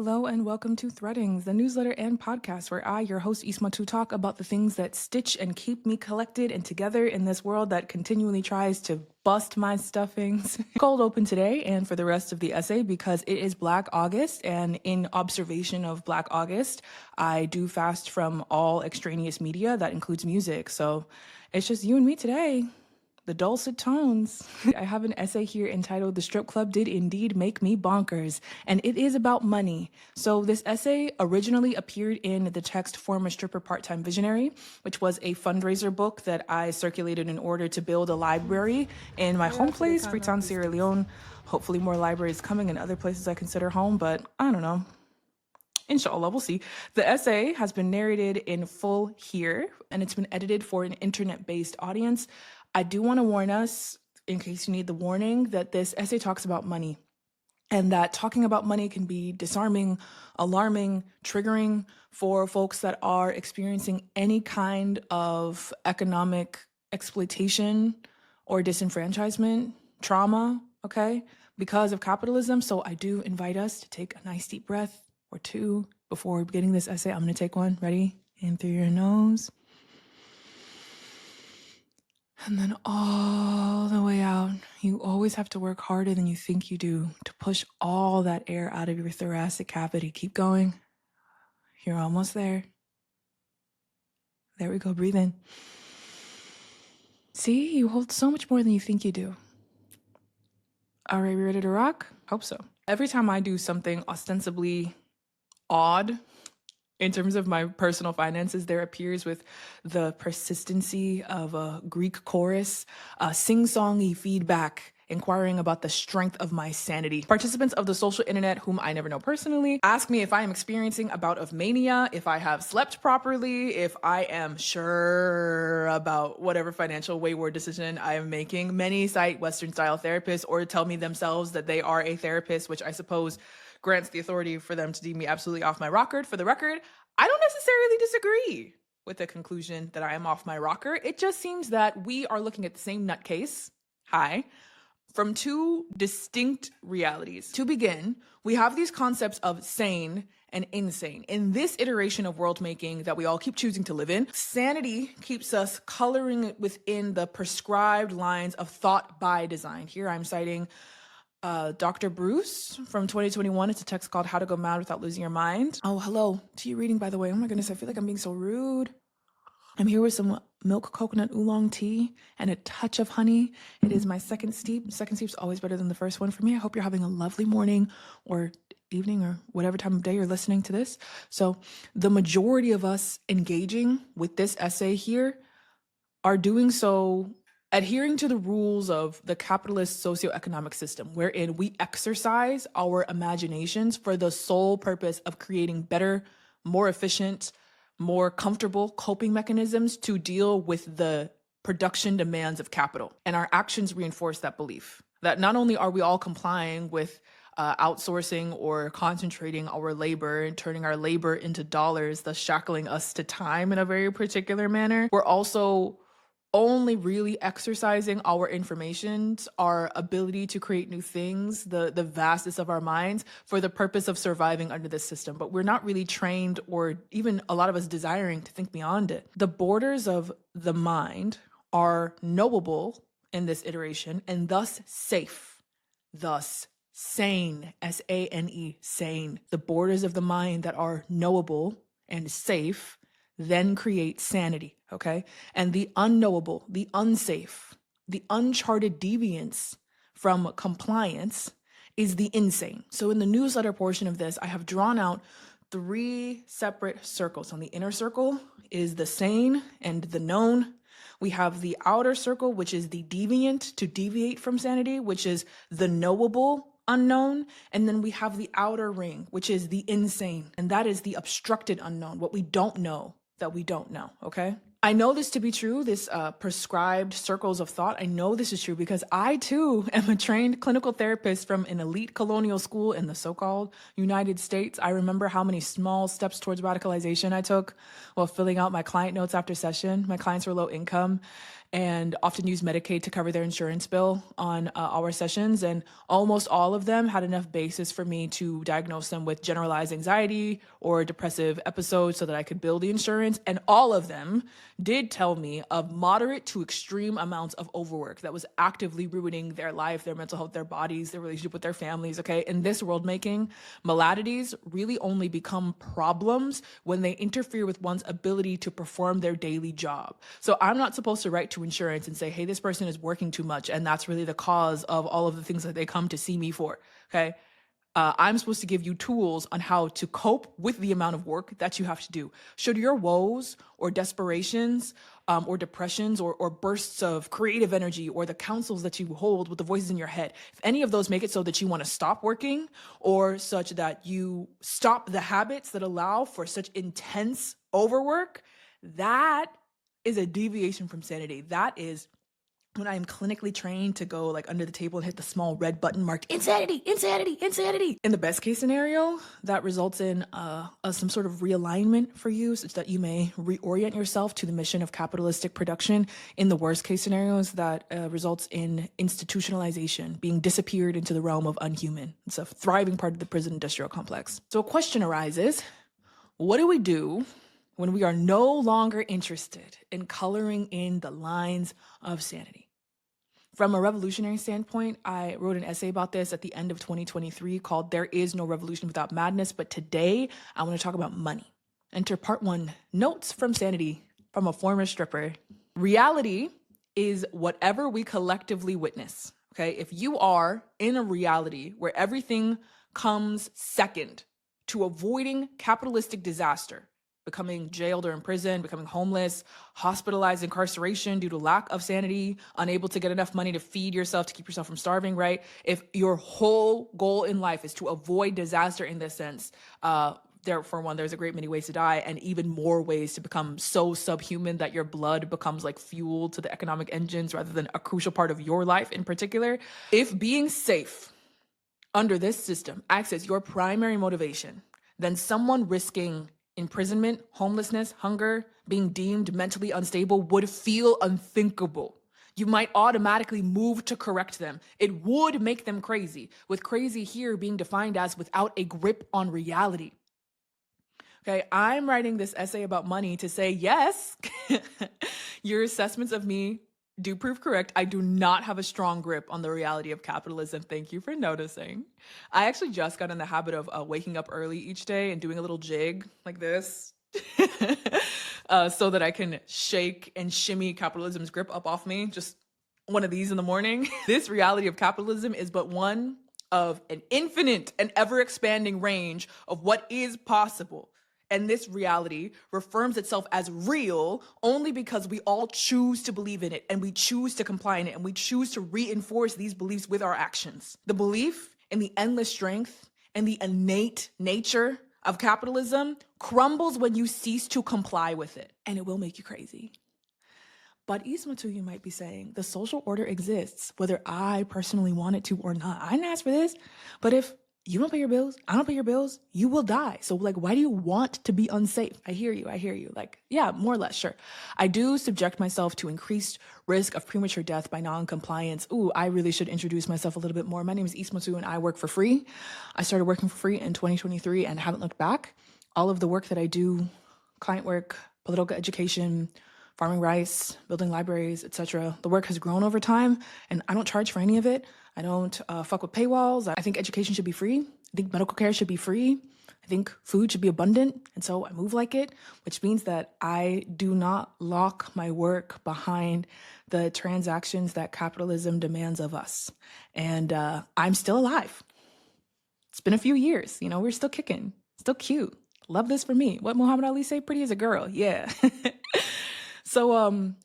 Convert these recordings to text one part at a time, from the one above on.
Hello and welcome to Threadings, the newsletter and podcast where I, your host Isma, talk about the things that stitch and keep me collected and together in this world that continually tries to bust my stuffings. Cold open today and for the rest of the essay because it is Black August, and in observation of Black August, I do fast from all extraneous media that includes music. So it's just you and me today. The dulcet tones. I have an essay here entitled "The Strip Club Did Indeed Make Me Bonkers," and it is about money. So this essay originally appeared in the text Former Stripper Part-Time Visionary, which was a fundraiser book that I circulated in order to build a library in my home place, Freetown, Sierra Leone. Hopefully more libraries coming in other places I consider home, but I don't know. Inshallah, we'll see. The essay has been narrated in full here, and it's been edited for an internet-based audience. I do want to warn us, in case you need the warning, that this essay talks about money, and that talking about money can be disarming, alarming, triggering for folks that are experiencing any kind of economic exploitation or disenfranchisement, trauma, okay, because of capitalism. So I do invite us to take a nice deep breath or two before beginning this essay. I'm going to take one. Ready? In through your nose. And then all the way out. You always have to work harder than you think you do to push all that air out of your thoracic cavity. Keep going. You're almost there. There we go. Breathe in. See, you hold so much more than you think you do. All right, we ready to rock? Hope so. Every time I do something ostensibly odd in terms of my personal finances, there appears with the persistency of a Greek chorus, a sing-songy feedback inquiring about the strength of my sanity. Participants of the social internet, whom I never know personally, ask me if I am experiencing a bout of mania, if I have slept properly, if I am sure about whatever financial wayward decision I am making. Many cite Western-style therapists or tell me themselves that they are a therapist, which I suppose grants the authority for them to deem me absolutely off my rocker. For the record, I don't necessarily disagree with the conclusion that I am off my rocker. It just seems that we are looking at the same nutcase, from two distinct realities. To begin, we have these concepts of sane and insane. In this iteration of world making that we all keep choosing to live in, sanity keeps us coloring it within the prescribed lines of thought by design. Here I'm citing Dr. Bruce from 2021. It's a text called How to Go Mad Without Losing Your Mind. Oh, hello to you reading, by the way. Oh my goodness, I feel like I'm being so rude. I'm here with some milk coconut oolong tea and a touch of honey. It is my second steep. Second steep's always better than the first one for me. I hope you're having a lovely morning or evening or whatever time of day you're listening to this. So the majority of us engaging with this essay here are doing so adhering to the rules of the capitalist socioeconomic system, wherein we exercise our imaginations for the sole purpose of creating better, more efficient, more comfortable coping mechanisms to deal with the production demands of capital. And our actions reinforce that belief that not only are we all complying with outsourcing or concentrating our labor and turning our labor into dollars, thus shackling us to time in a very particular manner, we're also only really exercising our informations, our ability to create new things, the vastness of our minds for the purpose of surviving under this system. But we're not really trained, or even a lot of us desiring, to think beyond it. The borders of the mind are knowable in this iteration and thus safe, thus sane, S-A-N-E, sane. The borders of the mind that are knowable and safe then create sanity, okay? And the unknowable, the unsafe, the uncharted deviance from compliance is the insane. So in the newsletter portion of this, I have drawn out 3 separate circles. On the inner circle is the sane and the known. We have the outer circle, which is the deviant, to deviate from sanity, which is the knowable unknown. And then we have the outer ring, which is the insane. And that is the obstructed unknown, what we don't know that we don't know, okay? I know this to be true, this prescribed circles of thought. I know this is true because I too am a trained clinical therapist from an elite colonial school in the so-called United States. I remember how many small steps towards radicalization I took while filling out my client notes after session. My clients were low income and often use Medicaid to cover their insurance bill on our sessions. And almost all of them had enough basis for me to diagnose them with generalized anxiety or depressive episodes so that I could bill the insurance. And all of them did tell me of moderate to extreme amounts of overwork that was actively ruining their life, their mental health, their bodies, their relationship with their families. Okay. In this world making, maladies really only become problems when they interfere with one's ability to perform their daily job. So I'm not supposed to write to insurance and say, hey, this person is working too much, and that's really the cause of all of the things that they come to see me for. Okay. I'm supposed to give you tools on how to cope with the amount of work that you have to do. Should your woes or desperations or depressions or bursts of creative energy or the counsels that you hold with the voices in your head, if any of those make it so that you want to stop working or such that you stop the habits that allow for such intense overwork, that is a deviation from sanity. That is when I'm clinically trained to go like under the table and hit the small red button marked insanity, insanity, insanity. In the best case scenario, that results in some sort of realignment for you such that you may reorient yourself to the mission of capitalistic production. In the worst case scenarios, that results in institutionalization, being disappeared into the realm of unhuman. It's a thriving part of the prison industrial complex. So a question arises, what do we do when we are no longer interested in coloring in the lines of sanity? From a revolutionary standpoint, I wrote an essay about this at the end of 2023 called There Is No Revolution Without Madness. But today, I want to talk about money. Enter part 1, Notes from Sanity from a former stripper. Reality is whatever we collectively witness. Okay, if you are in a reality where everything comes second to avoiding capitalistic disaster, becoming jailed or imprisoned, becoming homeless, hospitalized, incarceration due to lack of sanity, unable to get enough money to feed yourself, to keep yourself from starving, right? If your whole goal in life is to avoid disaster in this sense, there, for one, there's a great many ways to die and even more ways to become so subhuman that your blood becomes like fuel to the economic engines rather than a crucial part of your life in particular. If being safe under this system acts as your primary motivation, then someone risking imprisonment, homelessness, hunger, being deemed mentally unstable would feel unthinkable. You might automatically move to correct them. It would make them crazy, with crazy here being defined as without a grip on reality. Okay, I'm writing this essay about money to say, yes, your assessments of me do prove correct. I do not have a strong grip on the reality of capitalism. Thank you for noticing. I actually just got in the habit of waking up early each day and doing a little jig like this so that I can shake and shimmy capitalism's grip up off me. Just one of these in the morning. This reality of capitalism is but one of an infinite and ever-expanding range of what is possible. And this reality reaffirms itself as real only because we all choose to believe in it and we choose to comply in it and we choose to reinforce these beliefs with our actions. The belief in the endless strength and the innate nature of capitalism crumbles when you cease to comply with it, and it will make you crazy. But Ismatu, you might be saying, the social order exists, whether I personally want it to or not. I didn't ask for this, but if you don't pay your bills, I don't pay your bills, you will die. So like, why do you want to be unsafe? I hear you. Like, yeah, more or less, sure. I do subject myself to increased risk of premature death by non-compliance. Ooh, I really should introduce myself a little bit more. My name is Ismatu and I work for free. I started working for free in 2023 and haven't looked back. All of the work that I do, client work, political education, farming rice, building libraries, etc. The work has grown over time, and I don't charge for any of it. I don't fuck with paywalls. I think education should be free. I think medical care should be free. I think food should be abundant, and so I move like it, which means that I do not lock my work behind the transactions that capitalism demands of us. And I'm still alive. It's been a few years, we're still kicking, still cute. Love this for me. What Muhammad Ali say? Pretty as a girl. Yeah. So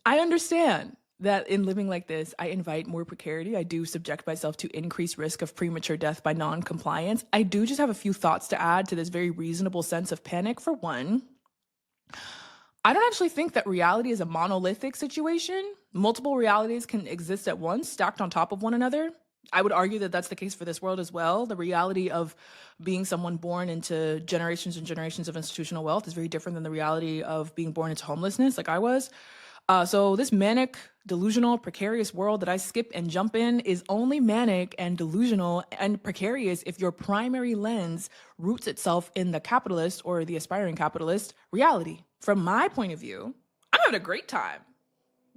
I understand that in living like this, I invite more precarity. I do subject myself to increased risk of premature death by non-compliance. I do just have a few thoughts to add to this very reasonable sense of panic. For one, I don't actually think that reality is a monolithic situation. Multiple realities can exist at once, stacked on top of one another. I would argue that that's the case for this world as well. The reality of being someone born into generations and generations of institutional wealth is very different than the reality of being born into homelessness like I was. So this manic, delusional, precarious world that I skip and jump in is only manic and delusional and precarious if your primary lens roots itself in the capitalist or the aspiring capitalist reality. From my point of view, I'm having a great time.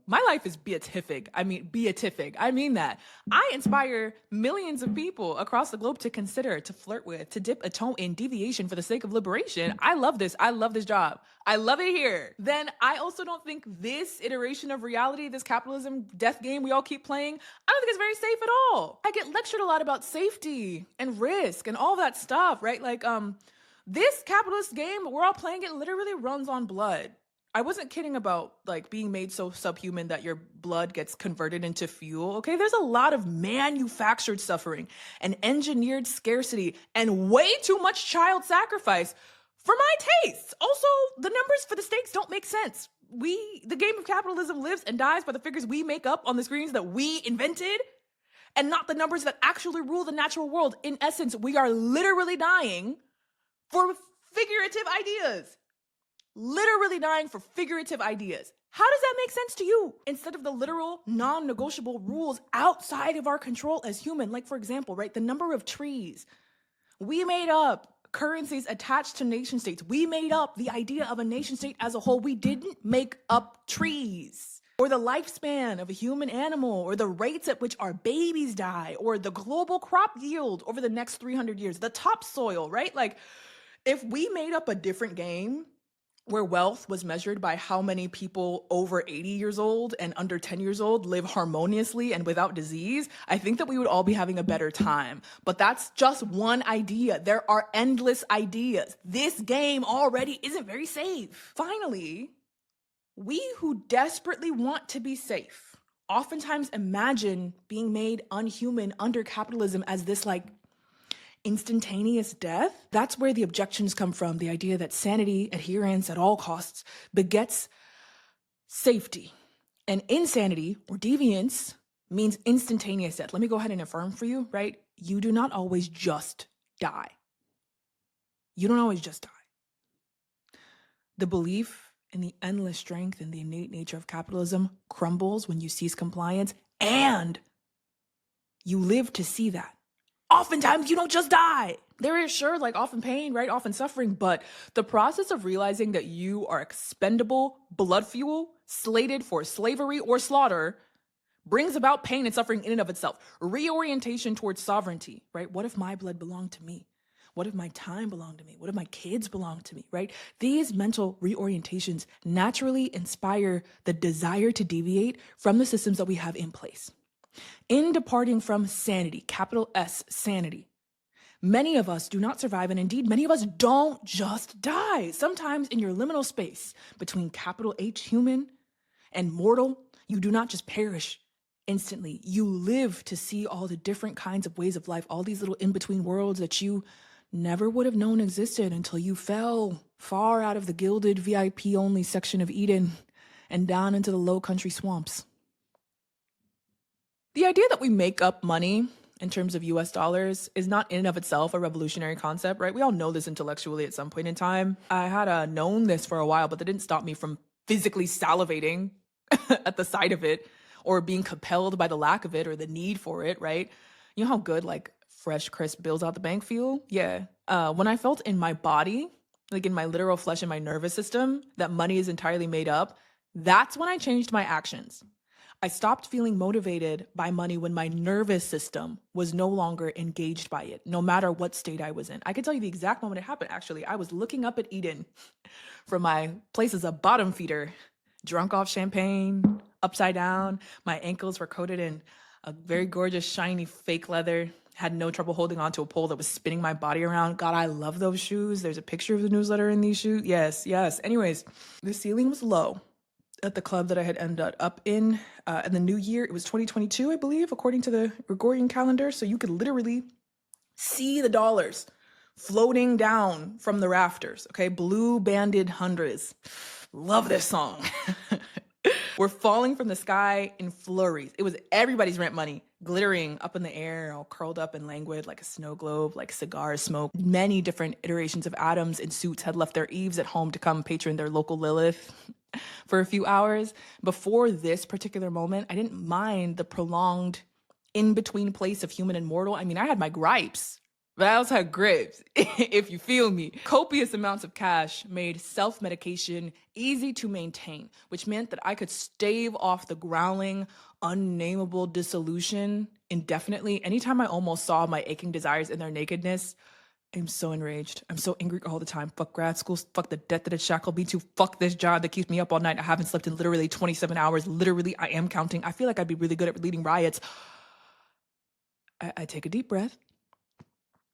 My life is beatific. Beatific. I mean that. I inspire millions of people across the globe to consider, to flirt with, to dip a toe in deviation for the sake of liberation. I love this. I love this job. I love it here. Then I also don't think this iteration of reality, this capitalism death game we all keep playing, I don't think it's very safe at all. I get lectured a lot about safety and risk and all that stuff, right? This capitalist game, we're all playing it literally runs on blood. I wasn't kidding about like being made so subhuman that your blood gets converted into fuel. Okay, there's a lot of manufactured suffering and engineered scarcity and way too much child sacrifice for my tastes. Also, the numbers for the stakes don't make sense. The game of capitalism lives and dies by the figures we make up on the screens that we invented and not the numbers that actually rule the natural world. In essence, we are literally dying for figurative ideas. Literally dying for figurative ideas. How does that make sense to you? Instead of the literal, non-negotiable rules outside of our control as human, like for example, right, the number of trees. We made up currencies attached to nation states. We made up the idea of a nation state as a whole. We didn't make up trees. Or the lifespan of a human animal, or the rates at which our babies die, or the global crop yield over the next 300 years, the topsoil, right? Like, if we made up a different game, where wealth was measured by how many people over 80 years old and under 10 years old live harmoniously and without disease, I think that we would all be having a better time. But that's just one idea. There are endless ideas. This game already isn't very safe. Finally, we who desperately want to be safe oftentimes imagine being made unhuman under capitalism as this like instantaneous death. That's where the objections come from. The idea that sanity, adherence at all costs, begets safety. And insanity or deviance means instantaneous death. Let me go ahead and affirm for you, right? You do not always just die. You don't always just die. The belief in the endless strength and the innate nature of capitalism crumbles when you cease compliance, and you live to see that. Oftentimes you don't just die. There is sure like often pain, right? Often suffering, but the process of realizing that you are expendable blood fuel slated for slavery or slaughter brings about pain and suffering in and of itself. Reorientation towards sovereignty, right? What if my blood belonged to me? What if my time belonged to me? What if my kids belonged to me, right? These mental reorientations naturally inspire the desire to deviate from the systems that we have in place. In departing from sanity, capital S, sanity, many of us do not survive, and indeed many of us don't just die. Sometimes in your liminal space between capital H, human, and mortal, you do not just perish instantly. You live to see all the different kinds of ways of life, all these little in-between worlds that you never would have known existed until you fell far out of the gilded VIP-only section of Eden and down into the low country swamps. The idea that we make up money in terms of US dollars is not in and of itself a revolutionary concept, right? We all know this intellectually at some point in time. I had known this for a while, but that didn't stop me from physically salivating at the sight of it or being compelled by the lack of it or the need for it, right? You know how good like fresh, crisp bills out the bank feel? Yeah. When I felt in my body, like in my literal flesh and my nervous system, that money is entirely made up, that's when I changed my actions. I stopped feeling motivated by money when my nervous system was no longer engaged by it, no matter what state I was in. I can tell you the exact moment it happened, actually. I was looking up at Eden from my place as a bottom feeder, drunk off champagne, upside down. My ankles were coated in a very gorgeous, shiny, fake leather. Had no trouble holding onto a pole that was spinning my body around. God, I love those shoes. There's a picture of the newsletter in these shoes. Yes. Anyways, the ceiling was low at the club that I had ended up in the new year. It was 2022, I believe, according to the Gregorian calendar. So you could literally see the dollars floating down from the rafters. Okay, blue banded hundreds. Love this song. We're falling from the sky in flurries. It was everybody's rent money glittering up in the air, all curled up and languid like a snow globe, like cigar smoke. Many different iterations of atoms in suits had left their eaves at home to come patron their local Lilith. for a few hours. Before this particular moment, I didn't mind the prolonged in-between place of human and mortal. I mean, I had my gripes, but I also had grips, if you feel me. Copious amounts of cash made self-medication easy to maintain, which meant that I could stave off the growling, unnameable dissolution indefinitely. Anytime I almost saw my aching desires in their nakedness, I'm so enraged. I'm so angry all the time. Fuck grad school. Fuck the debt that it shackled me to. Fuck this job that keeps me up all night. I haven't slept in literally 27 hours. Literally, I am counting. I feel like I'd be really good at leading riots. I take a deep breath.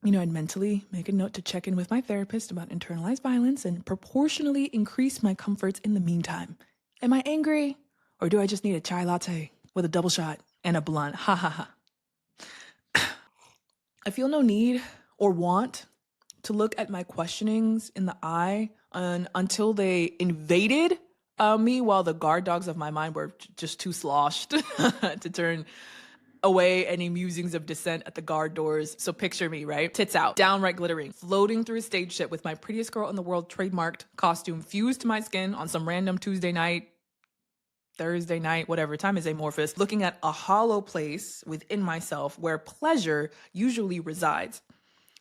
I'd mentally make a note to check in with my therapist about internalized violence and proportionally increase my comforts in the meantime. Am I angry? Or do I just need a chai latte with a double shot and a blunt? Ha ha ha. I feel no need or want to look at my questionings in the eye until they invaded me, while the guard dogs of my mind were just too sloshed to turn away any musings of dissent at the guard doors. So picture me, right? Tits out, downright glittering, floating through a stage ship with my prettiest girl in the world trademarked costume fused to my skin on some random Tuesday night, Thursday night, whatever, time is amorphous, looking at a hollow place within myself where pleasure usually resides.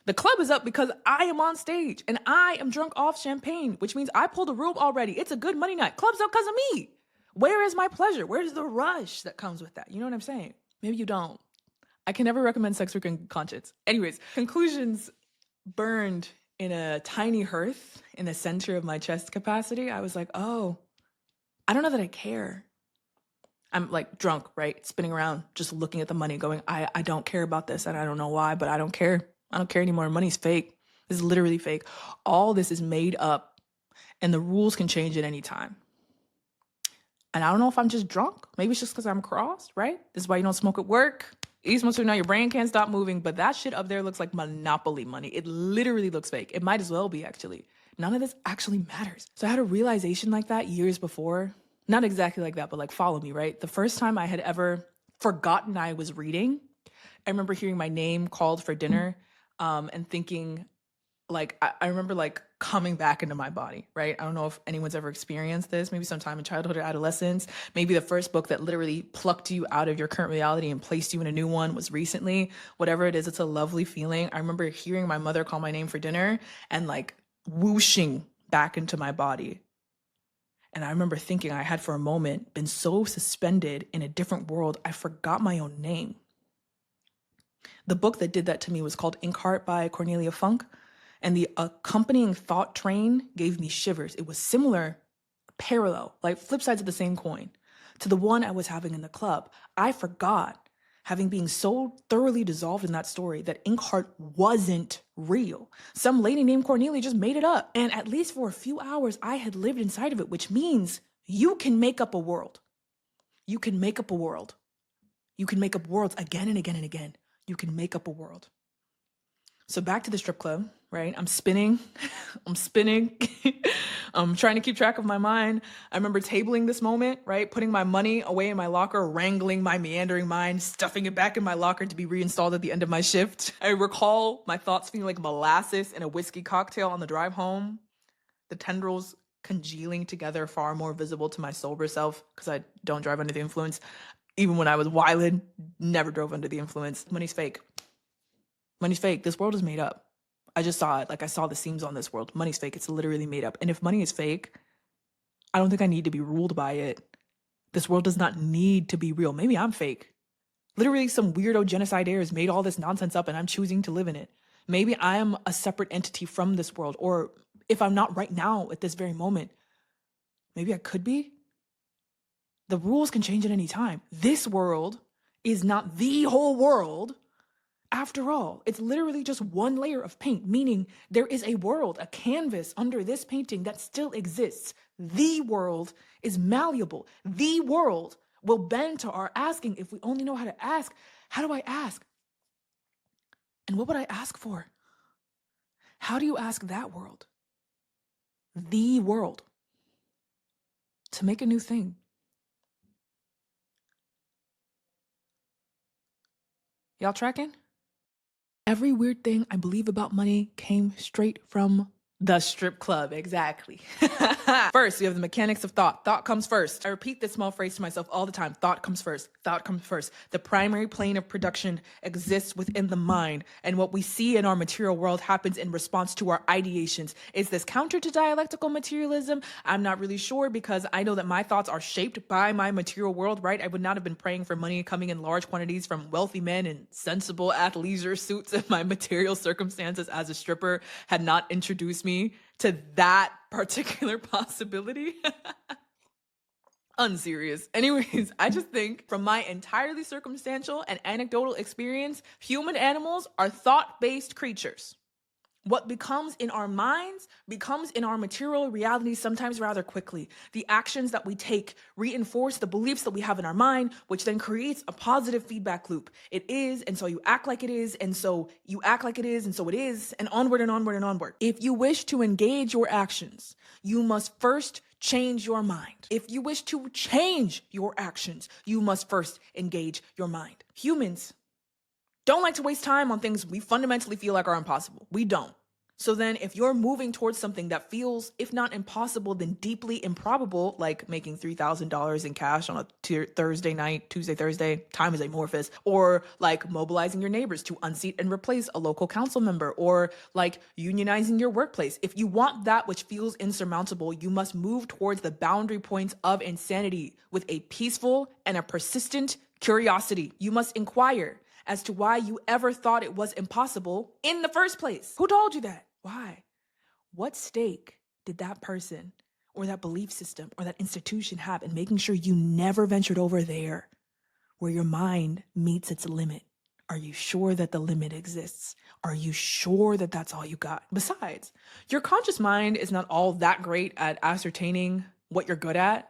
The club is up because I am on stage and I am drunk off champagne, which means I pulled a room already. It's a good money night. Club's up because of me. Where is my pleasure? Where's the rush that comes with that? You know what I'm saying? Maybe you don't. I can never recommend sex for conscience. Anyways, conclusions burned in a tiny hearth in the center of my chest capacity. I was like, oh, I don't know that I care. I'm like drunk, right? Spinning around, just looking at the money going, I don't care about this and I don't know why, but I don't care. I don't care anymore. Money's fake. This is literally fake. All this is made up and the rules can change at any time. And I don't know if I'm just drunk. Maybe it's just because I'm crossed, right? This is why you don't smoke at work. You smoke so now your brain can't stop moving, but that shit up there looks like Monopoly money. It literally looks fake. It might as well be, actually. None of this actually matters. So I had a realization like that years before. Not exactly like that, but like follow me, right? The first time I had ever forgotten I was reading, I remember hearing my name called for dinner and thinking, like, I remember like coming back into my body, right? I don't know if anyone's ever experienced this, maybe sometime in childhood or adolescence. Maybe the first book that literally plucked you out of your current reality and placed you in a new one was recently. Whatever it is, it's a lovely feeling. I remember hearing my mother call my name for dinner and like whooshing back into my body. And I remember thinking I had for a moment been so suspended in a different world, I forgot my own name. The book that did that to me was called Inkheart by Cornelia Funk. And the accompanying thought train gave me shivers. It was similar, parallel, like flip sides of the same coin, to the one I was having in the club. I forgot, having been so thoroughly dissolved in that story, that Inkheart wasn't real. Some lady named Cornelia just made it up. And at least for a few hours, I had lived inside of it, which means you can make up a world. You can make up a world. You can make up worlds again and again and again. You can make up a world. So back to the strip club, right? I'm spinning. I'm trying to keep track of my mind. I remember tabling this moment, right? Putting my money away in my locker, wrangling my meandering mind, stuffing it back in my locker to be reinstalled at the end of my shift. I recall my thoughts feeling like molasses in a whiskey cocktail on the drive home. The tendrils congealing together, far more visible to my sober self because I don't drive under the influence. Even when I was wildin', never drove under the influence. Money's fake. Money's fake. This world is made up. I just saw it. Like I saw the seams on this world. Money's fake. It's literally made up. And if money is fake, I don't think I need to be ruled by it. This world does not need to be real. Maybe I'm fake. Literally some weirdo genocide heirs made all this nonsense up and I'm choosing to live in it. Maybe I am a separate entity from this world. Or if I'm not right now at this very moment, maybe I could be. The rules can change at any time. This world is not the whole world. After all, it's literally just one layer of paint, meaning there is a world, a canvas under this painting that still exists. The world is malleable. The world will bend to our asking if we only know how to ask. How do I ask? And what would I ask for? How do you ask that world? The world. To make a new thing. Y'all tracking? Every weird thing I believe about money came straight from The strip club, exactly. First, you have the mechanics of thought. Thought comes first. I repeat this small phrase to myself all the time. Thought comes first. Thought comes first. The primary plane of production exists within the mind, and what we see in our material world happens in response to our ideations. Is this counter to dialectical materialism? I'm not really sure, because I know that my thoughts are shaped by my material world, right? I would not have been praying for money coming in large quantities from wealthy men in sensible athleisure suits if my material circumstances as a stripper had not introduced me to that particular possibility. Unserious. Anyways, I just think from my entirely circumstantial and anecdotal experience, human animals are thought-based creatures. What becomes in our minds becomes in our material reality, sometimes rather quickly. The actions that we take reinforce the beliefs that we have in our mind, which then creates a positive feedback loop. It is, and so you act like it is, and so you act like it is, and so it is, and onward and onward and onward. If you wish to engage your actions, you must first change your mind. If you wish to change your actions, you must first engage your mind. Humans don't like to waste time on things we fundamentally feel like are impossible. We don't. So then if you're moving towards something that feels, if not impossible, then deeply improbable, like making $3,000 in cash on a Thursday night, Tuesday, Thursday, time is amorphous, or like mobilizing your neighbors to unseat and replace a local council member, or like unionizing your workplace. If you want that which feels insurmountable, you must move towards the boundary points of insanity with a peaceful and a persistent curiosity. You must inquire as to why you ever thought it was impossible in the first place. Who told you that? Why? What stake did that person or that belief system or that institution have in making sure you never ventured over there where your mind meets its limit? Are you sure that the limit exists? Are you sure that that's all you got? Besides, your conscious mind is not all that great at ascertaining what you're good at.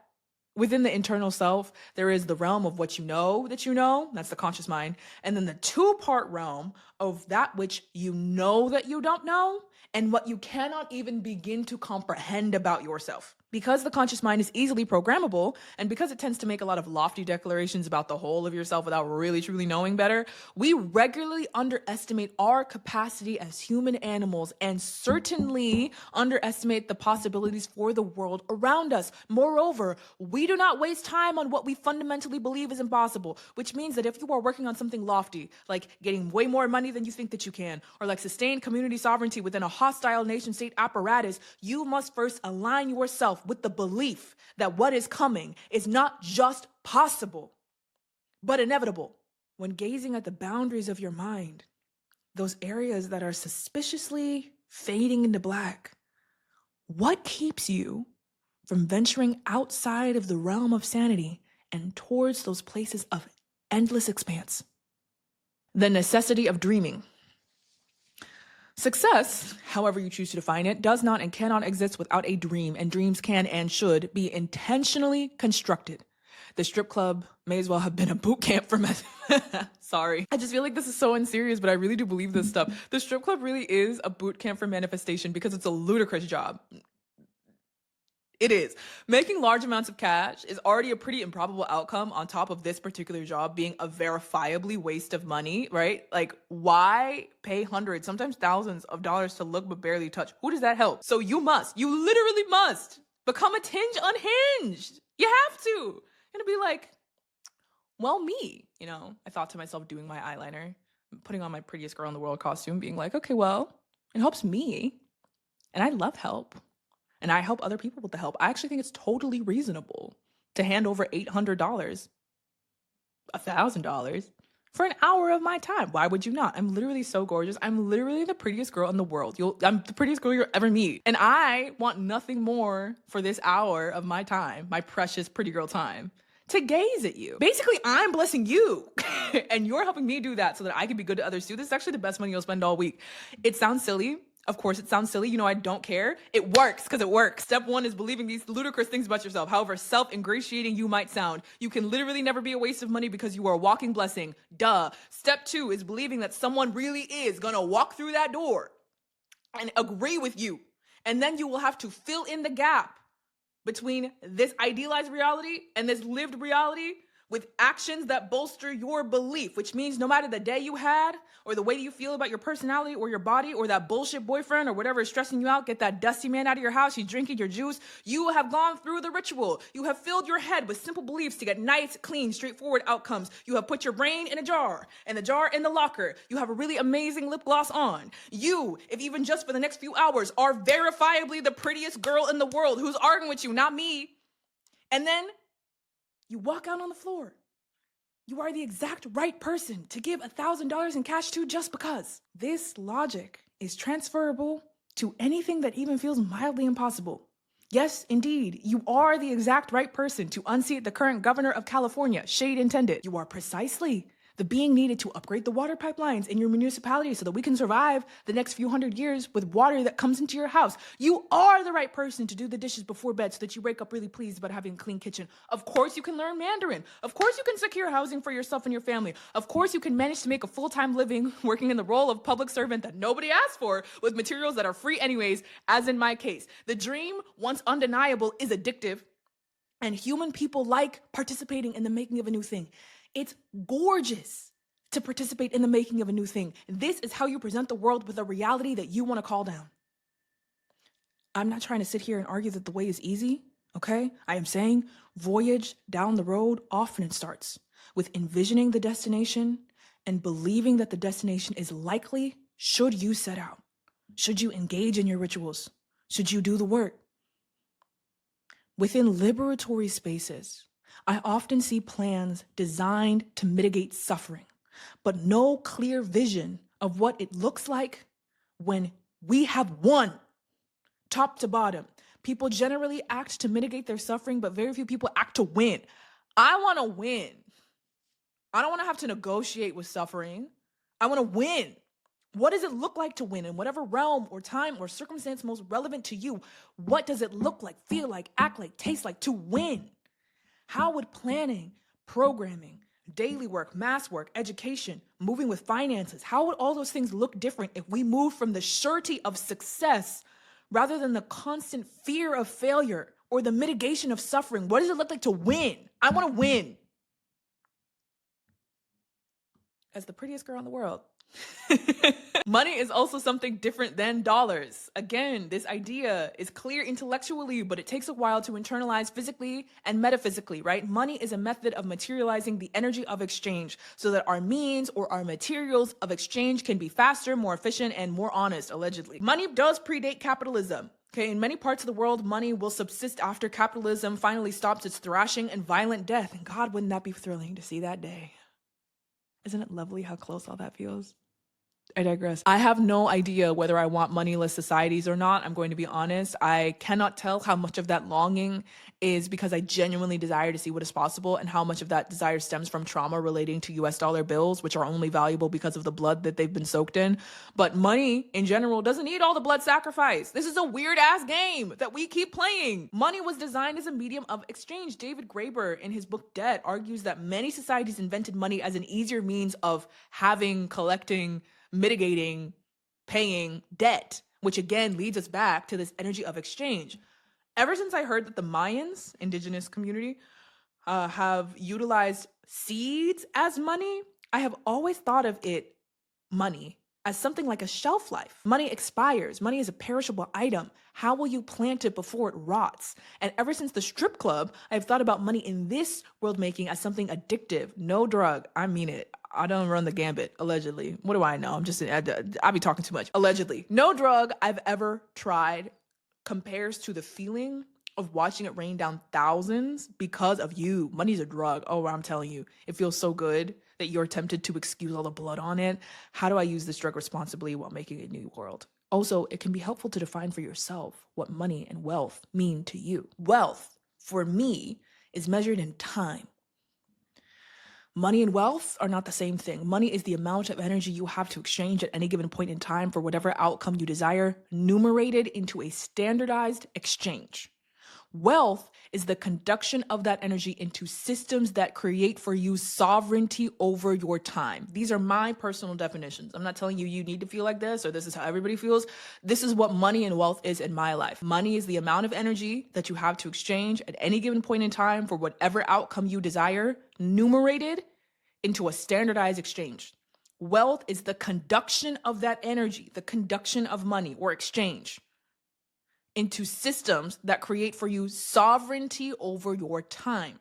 Within the internal self, there is the realm of what you know, that's the conscious mind, and then the two-part realm of that which you know that you don't know, and what you cannot even begin to comprehend about yourself. Because the conscious mind is easily programmable, and because it tends to make a lot of lofty declarations about the whole of yourself without really truly knowing better, we regularly underestimate our capacity as human animals, and certainly underestimate the possibilities for the world around us. Moreover, we do not waste time on what we fundamentally believe is impossible, which means that if you are working on something lofty, like getting way more money than you think that you can, or like sustained community sovereignty within a hostile nation-state apparatus, you must first align yourself with the belief that what is coming is not just possible, but inevitable. When gazing at the boundaries of your mind, those areas that are suspiciously fading into black, what keeps you from venturing outside of the realm of sanity and towards those places of endless expanse? The necessity of dreaming. Success, however you choose to define it, does not and cannot exist without a dream, and dreams can and should be intentionally constructed. The strip club may as well have been a boot camp for men. Sorry. I just feel like this is so unserious, but I really do believe this stuff. The strip club really is a boot camp for manifestation because it's a ludicrous job. It is. Making large amounts of cash is already a pretty improbable outcome on top of this particular job being a verifiably waste of money, right? Like, why pay hundreds, sometimes thousands of dollars to look but barely touch? Who does that help? So you literally must become a tinge unhinged. You have to. And be like, well, me, I thought to myself doing my eyeliner, putting on my prettiest girl in the world costume, being like, okay, well, it helps me. And I love help. And I help other people with the help. I actually think it's totally reasonable to hand over $800, $1,000 for an hour of my time. Why would you not? I'm literally so gorgeous. I'm literally the prettiest girl in the world. I'm the prettiest girl you'll ever meet. And I want nothing more for this hour of my time, my precious pretty girl time, to gaze at you. Basically, I'm blessing you and you're helping me do that so that I can be good to others too. This is actually the best money you'll spend all week. It sounds silly. Of course, it sounds silly. I don't care. It works because it works. Step one is believing these ludicrous things about yourself. However self-ingratiating you might sound, you can literally never be a waste of money because you are a walking blessing. Duh. Step two is believing that someone really is going to walk through that door and agree with you. And then you will have to fill in the gap between this idealized reality and this lived reality with actions that bolster your belief, which means no matter the day you had or the way you feel about your personality or your body or that bullshit boyfriend or whatever is stressing you out, get that dusty man out of your house, he's drinking your juice, you have gone through the ritual. You have filled your head with simple beliefs to get nice, clean, straightforward outcomes. You have put your brain in a jar and the jar in the locker. You have a really amazing lip gloss on. You, if even just for the next few hours, are verifiably the prettiest girl in the world who's arguing with you, not me. And then you walk out on the floor. You are the exact right person to give $1,000 in cash to just because. This logic is transferable to anything that even feels mildly impossible. Yes, indeed, you are the exact right person to unseat the current governor of California, shade intended. You are precisely the being needed to upgrade the water pipelines in your municipality so that we can survive the next few hundred years with water that comes into your house. You are the right person to do the dishes before bed so that you wake up really pleased about having a clean kitchen. Of course you can learn Mandarin. Of course you can secure housing for yourself and your family. Of course you can manage to make a full-time living working in the role of public servant that nobody asked for with materials that are free anyways, as in my case. The dream, once undeniable, is addictive, and human people like participating in the making of a new thing. It's gorgeous to participate in the making of a new thing. This is how you present the world with a reality that you want to call down. I'm not trying to sit here and argue that the way is easy, okay? I am saying voyage down the road often starts with envisioning the destination and believing that the destination is likely should you set out, should you engage in your rituals, should you do the work. Within liberatory spaces, I often see plans designed to mitigate suffering, but no clear vision of what it looks like when we have won, top to bottom. People generally act to mitigate their suffering, but very few people act to win. I want to win. I don't want to have to negotiate with suffering. I want to win. What does it look like to win in whatever realm or time or circumstance most relevant to you? What does it look like, feel like, act like, taste like to win? How would planning, programming, daily work, mass work, education, moving with finances, how would all those things look different if we moved from the surety of success rather than the constant fear of failure or the mitigation of suffering? What does it look like to win? I want to win. As the prettiest girl in the world. Money is also something different than dollars. Again, this idea is clear intellectually, but it takes a while to internalize physically and metaphysically, right? Money is a method of materializing the energy of exchange so that our means or our materials of exchange can be faster, more efficient, and more honest, allegedly. Money does predate capitalism. Okay, in many parts of the world, money will subsist after capitalism finally stops its thrashing and violent death. And God, wouldn't that be thrilling to see that day? Isn't it lovely how close all that feels? I digress. I have no idea whether I want moneyless societies or not. I'm going to be honest. I cannot tell how much of that longing is because I genuinely desire to see what is possible and how much of that desire stems from trauma relating to US dollar bills, which are only valuable because of the blood that they've been soaked in. But money in general doesn't need all the blood sacrifice. This is a weird ass game that we keep playing. Money was designed as a medium of exchange. David Graeber in his book Debt argues that many societies invented money as an easier means of having, collecting, mitigating, paying debt, which again leads us back to this energy of exchange. Ever since I heard that the Mayans, indigenous community, have utilized seeds as money, I have always thought of money, as something like a shelf life. Money expires. Money is a perishable item. How will you plant it before it rots? And ever since the strip club, I've thought about money in this world making as something addictive. No drug. I mean it. I don't run the gambit, allegedly. What do I know? I be talking too much. Allegedly. No drug I've ever tried compares to the feeling of watching it rain down thousands because of you. Money's a drug. Oh, I'm telling you, it feels so good that you're tempted to excuse all the blood on it. How do I use this drug responsibly while making a new world? Also, it can be helpful to define for yourself what money and wealth mean to you. Wealth, for me, is measured in time. Money and wealth are not the same thing. Money is the amount of energy you have to exchange at any given point in time for whatever outcome you desire, numerated into a standardized exchange. Wealth is the conduction of that energy into systems that create for you sovereignty over your time. These are my personal definitions. I'm not telling you you need to feel like this or this is how everybody feels. This is what money and wealth is in my life. Money is the amount of energy that you have to exchange at any given point in time for whatever outcome you desire, numerated into a standardized exchange. Wealth is the conduction of that energy, the conduction of money or exchange into systems that create for you sovereignty over your time,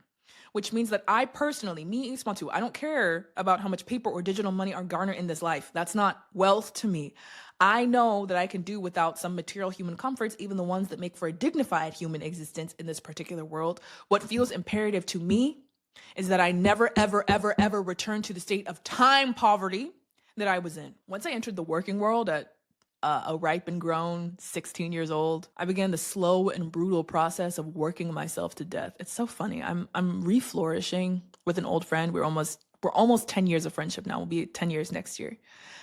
which means that I personally, me, Ismatu, I don't care about how much paper or digital money are garnered in this life. That's not wealth to me. I know that I can do without some material human comforts, even the ones that make for a dignified human existence in this particular world. What feels imperative to me is that I never, ever, ever, ever return to the state of time poverty that I was in. Once I entered the working world at a ripe and grown 16 years old, I began the slow and brutal process of working myself to death. It's so funny. I'm re-flourishing with an old friend. We're almost 10 years of friendship now. We'll be 10 years next year.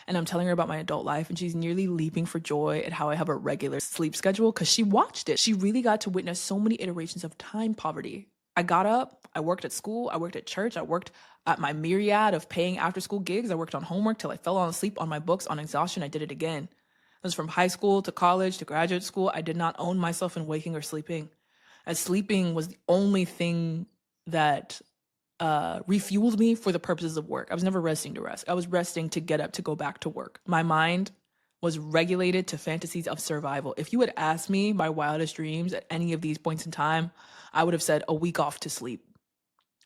And I'm telling her about my adult life, and she's nearly leaping for joy at how I have a regular sleep schedule because she watched it. She really got to witness so many iterations of time poverty. I got up, I worked at school, I worked at church, I worked at my myriad of paying after school gigs. I worked on homework till I fell asleep on my books on exhaustion. I did it again. It was from high school to college to graduate school. I did not own myself in waking or sleeping, as sleeping was the only thing that refueled me for the purposes of work. I was never resting to rest. I was resting to get up to go back to work. My mind was regulated to fantasies of survival. If you had asked me my wildest dreams at any of these points in time, I would have said a week off to sleep.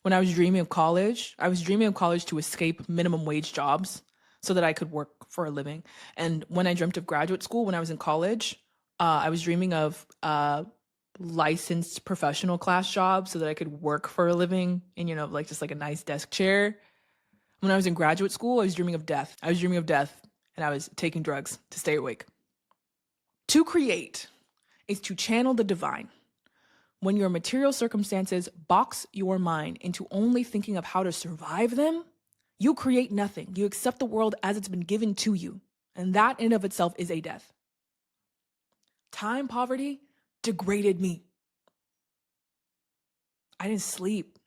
When I was dreaming of college to escape minimum wage jobs so that I could work for a living. And when I dreamt of graduate school, when I was in college, I was dreaming of licensed professional class jobs so that I could work for a living in, just like a nice desk chair. When I was in graduate school, I was dreaming of death. And I was taking drugs to stay awake. To create is to channel the divine. When your material circumstances box your mind into only thinking of how to survive them, you create nothing. You accept the world as it's been given to you. And that in of itself is a death. Time poverty degraded me. I didn't sleep.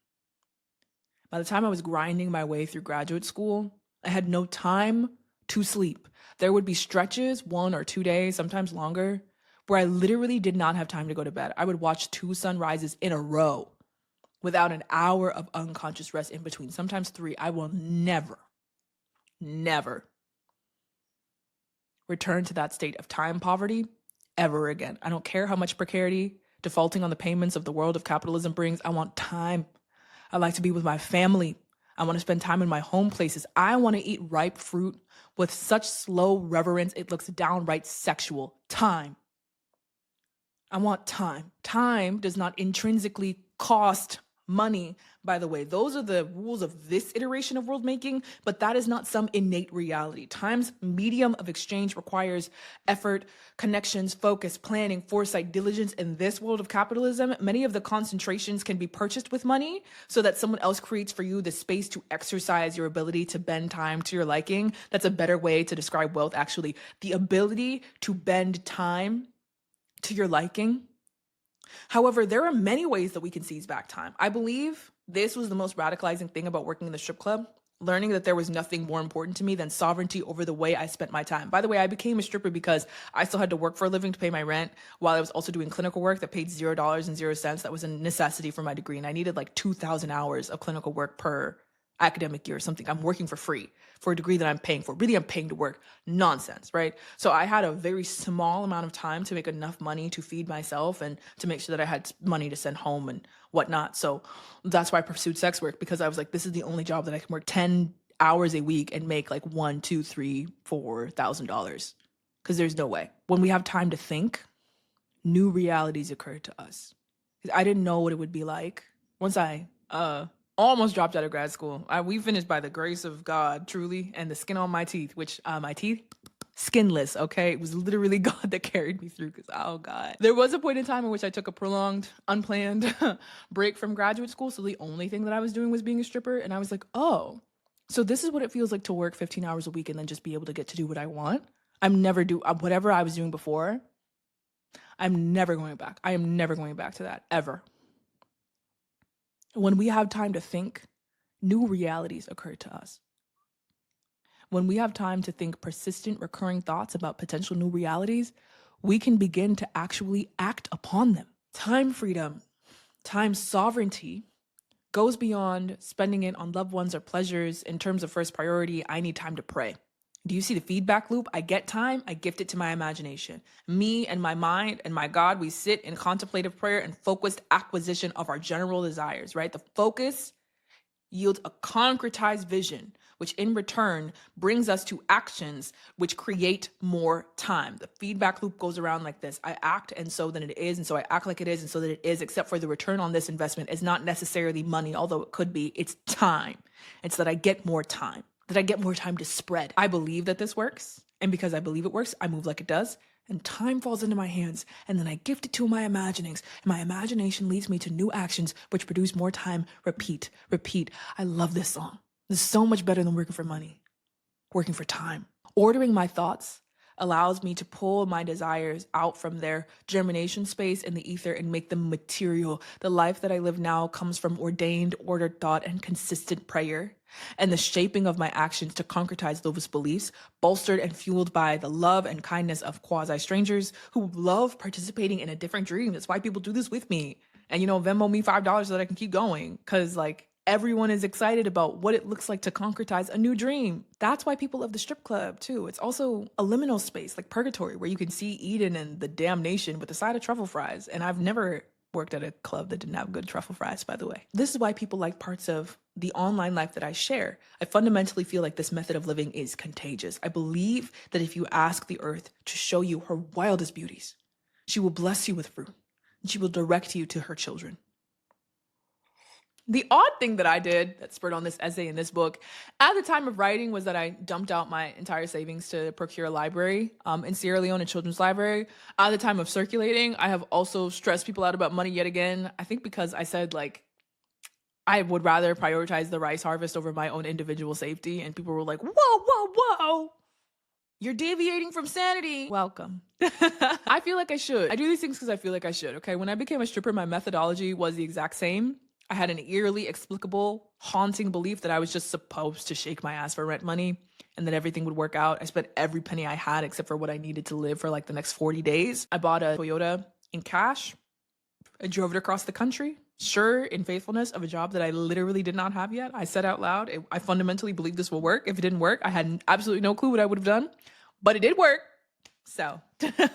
By the time I was grinding my way through graduate school, I had no time to sleep. There would be stretches, 1 or 2 days, sometimes longer, where I literally did not have time to go to bed. I would watch 2 sunrises in a row without an hour of unconscious rest in between, sometimes 3. I will never return to that state of time poverty ever again. I don't care how much precarity, defaulting on the payments of the world of capitalism brings. I want time. I like to be with my family. I want to spend time in my home places. I want to eat ripe fruit with such slow reverence it looks downright sexual. Time. I want time. Time does not intrinsically cost money, by the way. Those are the rules of this iteration of world making, but that is not some innate reality. Time's medium of exchange requires effort, connections, focus, planning, foresight, diligence. In this world of capitalism, many of the concentrations can be purchased with money so that someone else creates for you the space to exercise your ability to bend time to your liking. That's a better way to describe wealth, actually. The ability to bend time to your liking. However, there are many ways that we can seize back time. I believe this was the most radicalizing thing about working in the strip club, learning that there was nothing more important to me than sovereignty over the way I spent my time. By the way, I became a stripper because I still had to work for a living to pay my rent while I was also doing clinical work that paid $0.00. That was a necessity for my degree. And I needed like 2,000 hours of clinical work per academic year or something. I'm working for free for a degree that I'm paying for. Really, I'm paying to work. Nonsense, right? So I had a very small amount of time to make enough money to feed myself and to make sure that I had money to send home and whatnot. So that's why I pursued sex work, because I was like, this is the only job that I can work 10 hours a week and make like $1, $2, $3, $4,000. Because there's no way. When we have time to think, new realities occur to us. I didn't know what it would be like once I almost dropped out of grad school. We finished by the grace of God, truly, and the skin on my teeth, which my teeth, skinless, okay? It was literally God that carried me through, because, oh God. There was a point in time in which I took a prolonged, unplanned break from graduate school, so the only thing that I was doing was being a stripper, and I was like, oh, so this is what it feels like to work 15 hours a week and then just be able to get to do what I want? I'm never do whatever I was doing before. I'm never going back. I am never going back to that, ever. When we have time to think, new realities occur to us. When we have time to think persistent, recurring thoughts about potential new realities, we can begin to actually act upon them. Time freedom, time sovereignty goes beyond spending it on loved ones or pleasures. In terms of first priority, I need time to pray. Do you see the feedback loop? I get time, I gift it to my imagination. Me and my mind and my God, we sit in contemplative prayer and focused acquisition of our general desires, right? The focus yields a concretized vision, which in return brings us to actions which create more time. The feedback loop goes around like this. I act, and so then it is, and so I act like it is, and so that it is, except for the return on this investment is not necessarily money, although it could be. It's time. It's that I get more time, that I get more time to spread. I believe that this works, and because I believe it works, I move like it does, and time falls into my hands, and then I gift it to my imaginings, and my imagination leads me to new actions which produce more time. Repeat, repeat. I love this song. This is so much better than working for money, working for time. Ordering my thoughts allows me to pull my desires out from their germination space in the ether and make them material. The life that I live now comes from ordained, ordered thought and consistent prayer, and the shaping of my actions to concretize those beliefs, bolstered and fueled by the love and kindness of quasi-strangers who love participating in a different dream. That's why people do this with me. And, Venmo me $5 so that I can keep going. Because, everyone is excited about what it looks like to concretize a new dream. That's why people love the strip club, too. It's also a liminal space, like purgatory, where you can see Eden and the damnation with a side of truffle fries. And I've never worked at a club that didn't have good truffle fries, by the way. This is why people like parts of the online life that I share. I fundamentally feel like this method of living is contagious. I believe that if you ask the earth to show you her wildest beauties, she will bless you with fruit, and she will direct you to her children. The odd thing that I did that spurred on this essay in this book at the time of writing was that I dumped out my entire savings to procure a library in Sierra Leone, a children's library. At the time of circulating, I have also stressed people out about money yet again. I think because I said I would rather prioritize the rice harvest over my own individual safety. And people were like, whoa, whoa, whoa. You're deviating from sanity. Welcome. I feel like I should. I do these things because I feel like I should, okay? When I became a stripper, my methodology was the exact same. I had an eerily explicable, haunting belief that I was just supposed to shake my ass for rent money and that everything would work out. I spent every penny I had except for what I needed to live for the next 40 days. I bought a Toyota in cash. I drove it across the country, sure in faithfulness of a job that I literally did not have yet. I said out loud, I fundamentally believe this will work. If it didn't work, I had absolutely no clue what I would have done, but it did work. So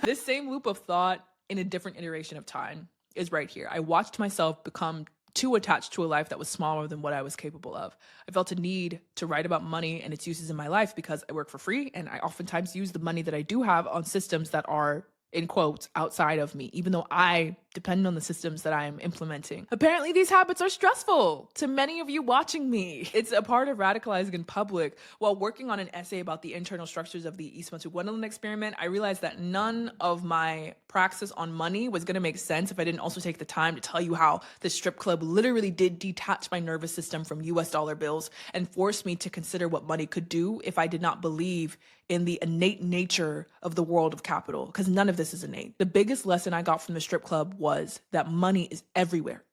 this same loop of thought in a different iteration of time is right here. I watched myself become too attached to a life that was smaller than what I was capable of. I felt a need to write about money and its uses in my life because I work for free, and I oftentimes use the money that I do have on systems that are, in quotes, outside of me, even though I depend on the systems that I'm implementing. Apparently, these habits are stressful to many of you watching me. It's a part of radicalizing in public. While working on an essay about the internal structures of the Eastman to Gwendolyn experiment, I realized that none of my praxis on money was going to make sense if I didn't also take the time to tell you how the strip club literally did detach my nervous system from US dollar bills and force me to consider what money could do if I did not believe in the innate nature of the world of capital, because none of this is innate. The biggest lesson I got from the strip club was that money is everywhere,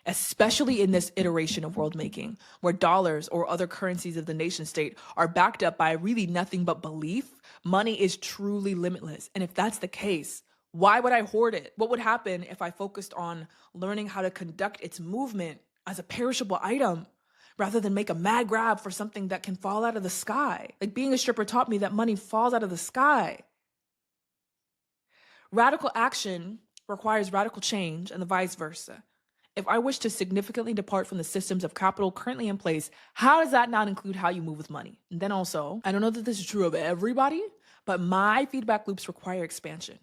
especially in this iteration of world making, where dollars or other currencies of the nation state are backed up by really nothing but belief. Money is truly limitless. And if that's the case, why would I hoard it? What would happen if I focused on learning how to conduct its movement as a perishable item rather than make a mad grab for something that can fall out of the sky? Being a stripper taught me that money falls out of the sky. Radical action requires radical change and the vice versa. If I wish to significantly depart from the systems of capital currently in place, how does that not include how you move with money? And then also, I don't know that this is true of everybody, but my feedback loops require expansion.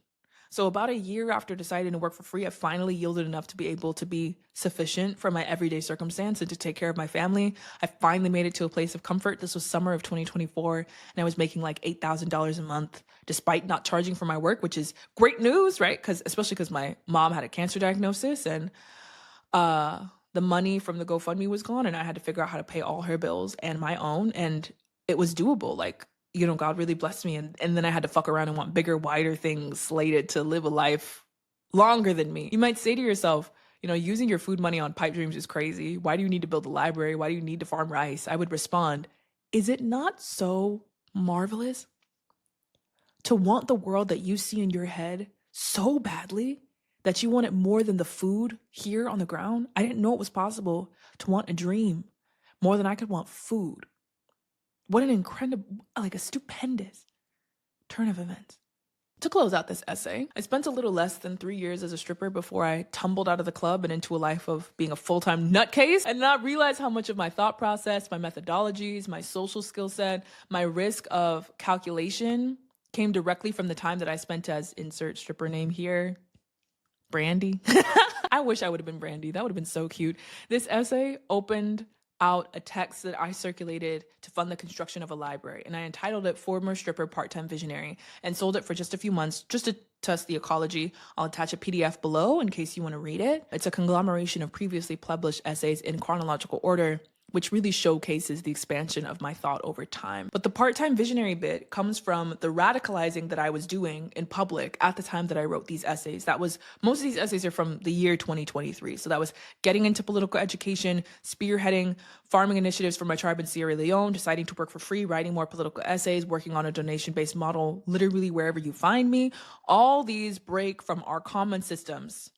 So about a year after deciding to work for free, I finally yielded enough to be able to be sufficient for my everyday circumstance and to take care of my family. I finally made it to a place of comfort. This was summer of 2024, and I was making $8,000 a month despite not charging for my work, which is great news, right? Especially because my mom had a cancer diagnosis and the money from the GoFundMe was gone, and I had to figure out how to pay all her bills and my own, and it was doable. God really blessed me. And then I had to fuck around and want bigger, wider things slated to live a life longer than me. You might say to yourself, using your food money on pipe dreams is crazy. Why do you need to build a library? Why do you need to farm rice? I would respond, is it not so marvelous to want the world that you see in your head so badly that you want it more than the food here on the ground? I didn't know it was possible to want a dream more than I could want food. What an incredible, a stupendous turn of events. To close out this essay, I spent a little less than 3 years as a stripper before I tumbled out of the club and into a life of being a full-time nutcase and not realize how much of my thought process, my methodologies, my social skill set, my risk of calculation came directly from the time that I spent as insert stripper name here, Brandy. I wish I would have been Brandy. That would have been so cute. This essay opened out a text that I circulated to fund the construction of a library, and I entitled it Former Stripper Part-Time Visionary and sold it for just a few months just to test the ecology. I'll attach a PDF below in case you want to read it. It's a conglomeration of previously published essays in chronological order, which really showcases the expansion of my thought over time. But the part-time visionary bit comes from the radicalizing that I was doing in public at the time that I wrote these essays. Most of these essays are from the year 2023. So that was getting into political education, spearheading farming initiatives for my tribe in Sierra Leone, deciding to work for free, writing more political essays, working on a donation-based model, literally wherever you find me. All these break from our common systems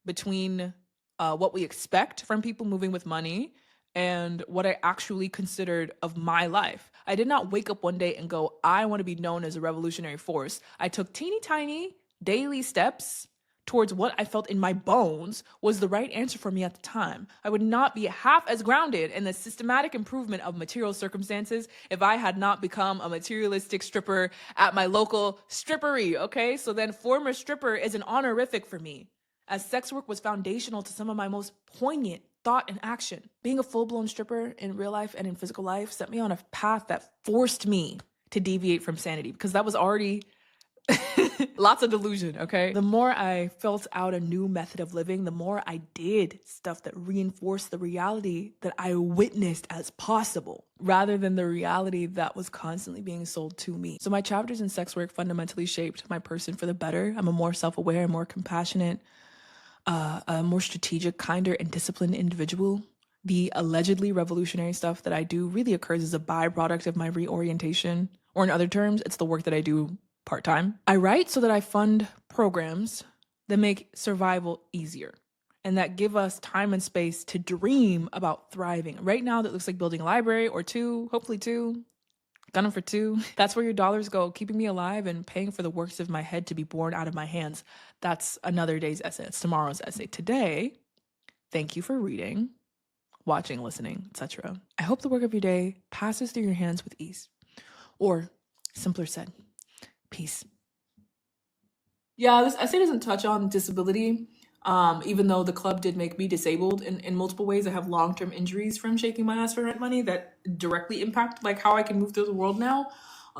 between what we expect from people moving with money and what I actually considered of my life. I did not wake up one day and go, I want to be known as a revolutionary force. I took teeny tiny daily steps towards what I felt in my bones was the right answer for me at the time. I would not be half as grounded in the systematic improvement of material circumstances if I had not become a materialistic stripper at my local strippery, okay? So then former stripper is an honorific for me, as sex work was foundational to some of my most poignant thought and action. Being a full-blown stripper in real life and in physical life set me on a path that forced me to deviate from sanity, because that was already lots of delusion, okay? The more I felt out a new method of living, the more I did stuff that reinforced the reality that I witnessed as possible, rather than the reality that was constantly being sold to me. So my chapters in sex work fundamentally shaped my person for the better. I'm a more self-aware, more compassionate, a more strategic, kinder, and disciplined individual. The allegedly revolutionary stuff that I do really occurs as a byproduct of my reorientation, or in other terms, it's the work that I do part-time. I write so that I fund programs that make survival easier and that give us time and space to dream about thriving. Right now, that looks like building a library or two, hopefully two. Gunning for two. That's where your dollars go, keeping me alive and paying for the works of my head to be born out of my hands. That's another day's essay. It's tomorrow's essay. Today, thank you for reading, watching, listening, etc. I hope the work of your day passes through your hands with ease. Or, simpler said, peace. Yeah, this essay doesn't touch on disability. Even though the club did make me disabled in multiple ways. I have long-term injuries from shaking my ass for rent money that directly impact how I can move through the world now.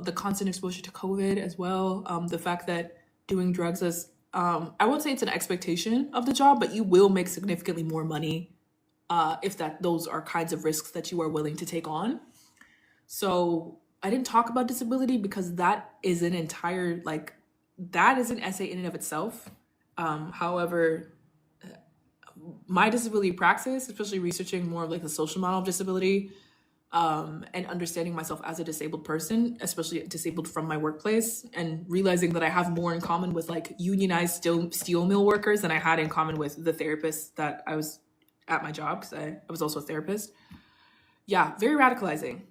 The constant exposure to COVID as well. The fact that doing drugs is, I won't say it's an expectation of the job, but you will make significantly more money if those are kinds of risks that you are willing to take on. So I didn't talk about disability because that is an entire, that is an essay in and of itself. However, my disability praxis, especially researching more of the social model of disability, and understanding myself as a disabled person, especially disabled from my workplace, and realizing that I have more in common with unionized steel mill workers than I had in common with the therapists that I was at my job, because I was also a therapist. Yeah, very radicalizing.